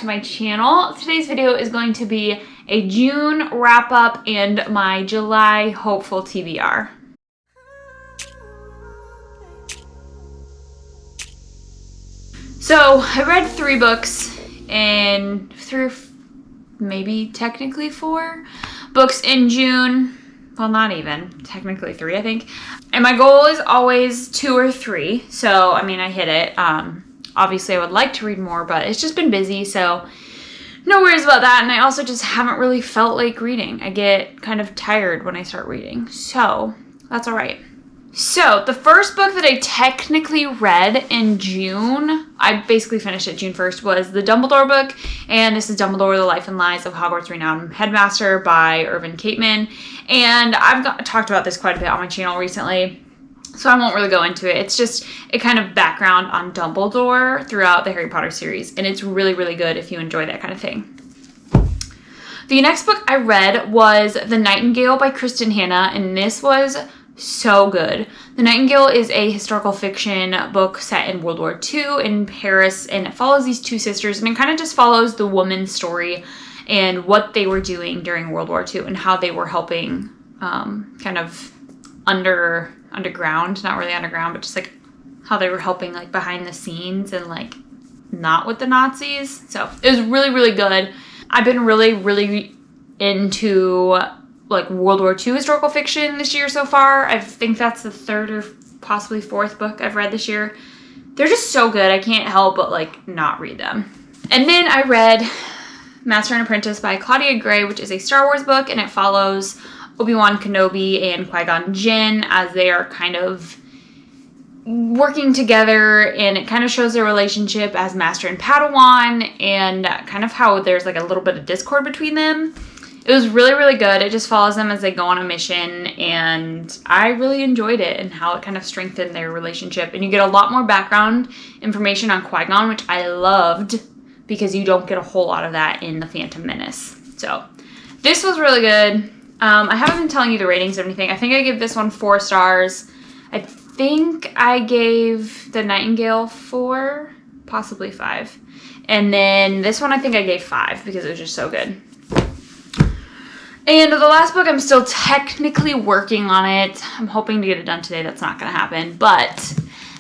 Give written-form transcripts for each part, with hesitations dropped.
to my channel. Today's video is going to be a June wrap up and my July hopeful TBR. So I read 3 books and maybe technically 4 books in June. Well, not even, technically 3, I think. And my goal is always 2 or 3. So, I mean, I hit it. Obviously, I would like to read more, but it's just been busy. So, no worries about that. And I also just haven't really felt like reading. I get kind of tired when I start reading. So, that's all right. So, the first book that I technically read in June, I basically finished it June 1st, was the Dumbledore book. And this is Dumbledore, The Life and Lies of Hogwarts Renowned Headmaster by Irvin Capeman. And I've talked about this quite a bit on my channel recently, so I won't really go into it. It's just a kind of background on Dumbledore throughout the Harry Potter series. And it's really, really good if you enjoy that kind of thing. The next book I read was The Nightingale by Kristen Hanna, and this was so good. The Nightingale is a historical fiction book set in World War II in Paris, and it follows these 2 sisters, and it kind of just follows the woman's story and what they were doing during World War II and how they were helping kind of underground, not really underground, but just like how they were helping like behind the scenes and like not with the Nazis. So it was really, really good. I've been really, really into like World War II historical fiction this year so far. I think that's the 3rd or possibly 4th book I've read this year. They're just so good. I can't help but like not read them. And then I read Master and Apprentice by Claudia Gray, which is a Star Wars book, and it follows Obi-Wan Kenobi and Qui-Gon Jinn as they are kind of working together, and it kind of shows their relationship as Master and Padawan and kind of how there's like a little bit of discord between them. It was really, really good. It just follows them as they go on a mission, and I really enjoyed it and how it kind of strengthened their relationship. And you get a lot more background information on Qui-Gon, which I loved, because you don't get a whole lot of that in The Phantom Menace. So this was really good. I haven't been telling you the ratings or anything. I think I gave this one 4 stars. I think I gave The Nightingale 4, possibly 5. And then this one I think I gave 5 because it was just so good. And the last book, I'm still technically working on it. I'm hoping to get it done today. That's not going to happen. But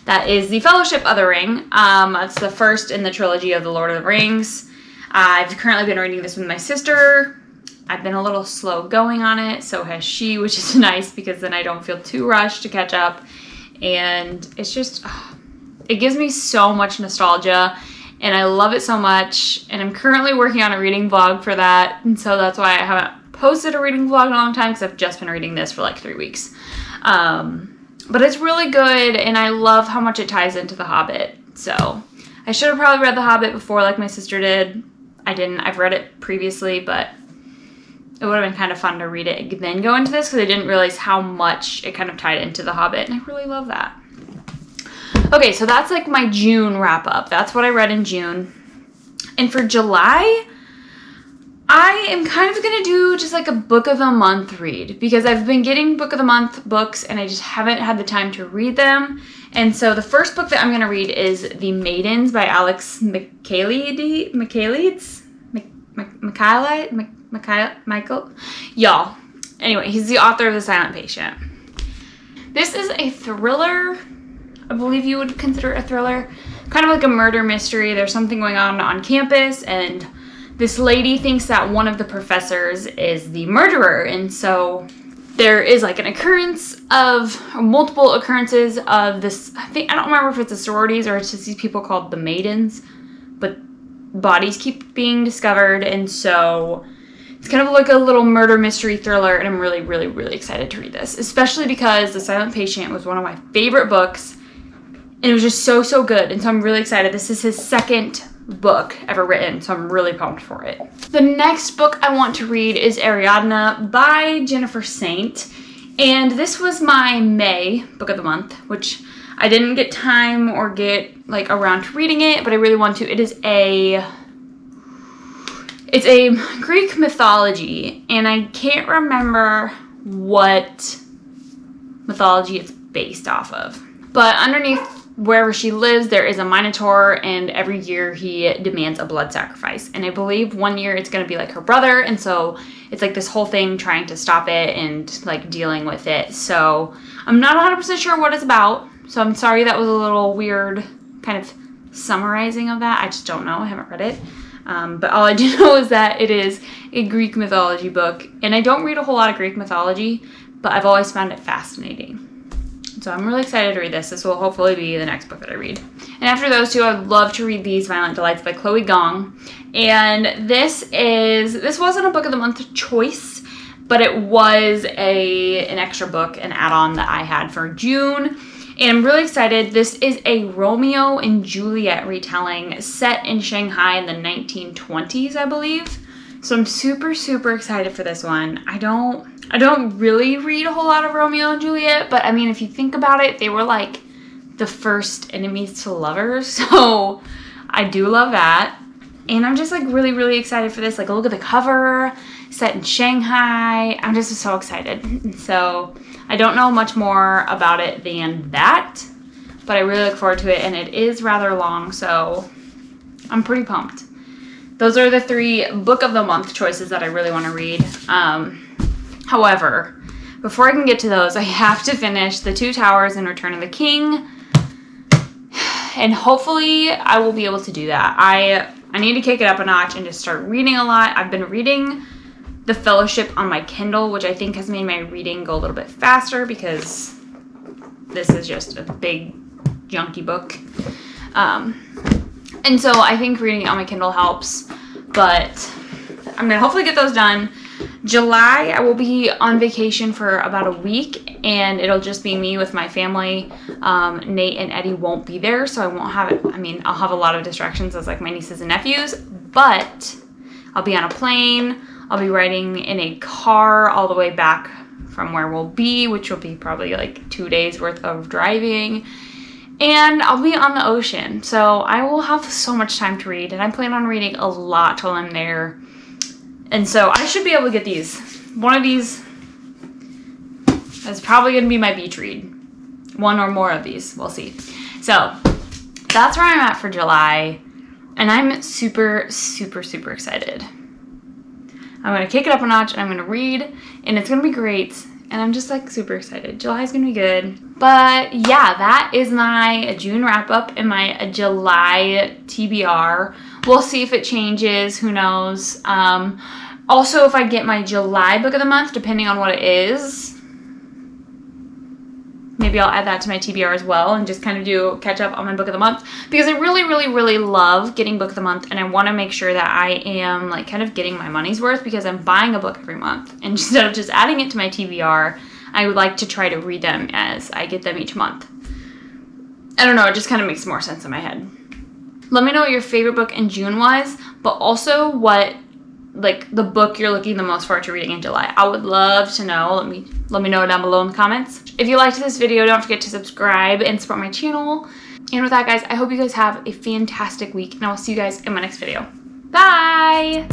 that is The Fellowship of the Ring. It's the first in the trilogy of The Lord of the Rings. I've currently been reading this with my sister. I've been a little slow going on it. So has she, which is nice because then I don't feel too rushed to catch up. And it's just, it gives me so much nostalgia. And I love it so much. And I'm currently working on a reading vlog for that. And so that's why I haven't posted a reading vlog in a long time, because I've just been reading this for like 3 weeks. But it's really good, and I love how much it ties into The Hobbit. So I should have probably read The Hobbit before like my sister did. I didn't. I've read it previously, but it would have been kind of fun to read it and then go into this, because I didn't realize how much it kind of tied into The Hobbit, and I really love that. Okay, so that's like my June wrap up. That's what I read in June. And for July, I am kind of going to do just like a book of the month read, because I've been getting book of the month books and I just haven't had the time to read them. And so the first book that I'm going to read is The Maidens by Alex Michaelides. Michael? Y'all. Anyway, he's the author of The Silent Patient. This is a thriller. I believe you would consider it a thriller. Kind of like a murder mystery. There's something going on campus, and this lady thinks that one of the professors is the murderer, and so there is like an occurrence of, or multiple occurrences of this, I don't remember if it's the sororities or it's just these people called the Maidens, but bodies keep being discovered, and so it's kind of like a little murder mystery thriller, and I'm really, really, really excited to read this, especially because The Silent Patient was one of my favorite books, and it was just so, so good, and so I'm really excited. This is his 2nd book ever written, so I'm really pumped for it. The next book I want to read is Ariadne by Jennifer Saint, and this was my May book of the month, which I didn't get time or get like around to reading it, but I really want to. It's a Greek mythology, and I can't remember what mythology it's based off of, but underneath wherever she lives, there is a Minotaur, and every year he demands a blood sacrifice. And I believe one year it's going to be like her brother, and so it's like this whole thing trying to stop it and like dealing with it. So I'm not 100% sure what it's about, so I'm sorry that was a little weird kind of summarizing of that. I just don't know. I haven't read it. But all I do know is that it is a Greek mythology book, and I don't read a whole lot of Greek mythology, but I've always found it fascinating. So I'm really excited to read this. This will hopefully be the next book that I read. And after those two, I'd love to read These Violent Delights by Chloe Gong. And this wasn't a book of the month choice, but it was an extra book, an add-on that I had for June. And I'm really excited. This is a Romeo and Juliet retelling set in Shanghai in the 1920s, I believe. So I'm super, super excited for this one. I don't really read a whole lot of Romeo and Juliet, but I mean, if you think about it, they were like the first enemies to lovers. So I do love that. And I'm just like really, really excited for this. Like, look at the cover, set in Shanghai. I'm just so excited. So I don't know much more about it than that, but I really look forward to it. And it is rather long, so I'm pretty pumped. Those are the 3 book of the month choices that I really want to read. However, before I can get to those, I have to finish The Two Towers and Return of the King. And hopefully I will be able to do that. I need to kick it up a notch and just start reading a lot. I've been reading The Fellowship on my Kindle, which I think has made my reading go a little bit faster because this is just a big, junky book. And so I think reading it on my Kindle helps, but I'm going to hopefully get those done. July, I will be on vacation for about a week, and it'll just be me with my family. Nate and Eddie won't be there, so I won't have it. I mean, I'll have a lot of distractions as like my nieces and nephews, but I'll be on a plane. I'll be riding in a car all the way back from where we'll be, which will be probably like 2 days worth of driving. And I'll be on the ocean, so I will have so much time to read, and I plan on reading a lot while I'm there. And so I should be able to get these. One of these is probably going to be my beach read. One or more of these. We'll see. So that's where I'm at for July, and I'm super, super, super excited. I'm going to kick it up a notch, and I'm going to read, and it's going to be great. And I'm just like super excited. July's gonna be good. But yeah, that is my June wrap up and my July TBR. We'll see if it changes, who knows. Also, if I get my July book of the month, depending on what it is, maybe I'll add that to my TBR as well and just kind of do catch up on my book of the month, because I really, really, really love getting book of the month, and I want to make sure that I am like kind of getting my money's worth, because I'm buying a book every month, and instead of just adding it to my TBR, I would like to try to read them as I get them each month. I don't know, it just kind of makes more sense in my head. Let me know what your favorite book in June was, but also what like the book you're looking the most forward to reading in July. I would love to know. Let me know down below in the comments. If you liked this video, don't forget to subscribe and support my channel. And with that, guys, I hope you guys have a fantastic week, and I will see you guys in my next video. Bye!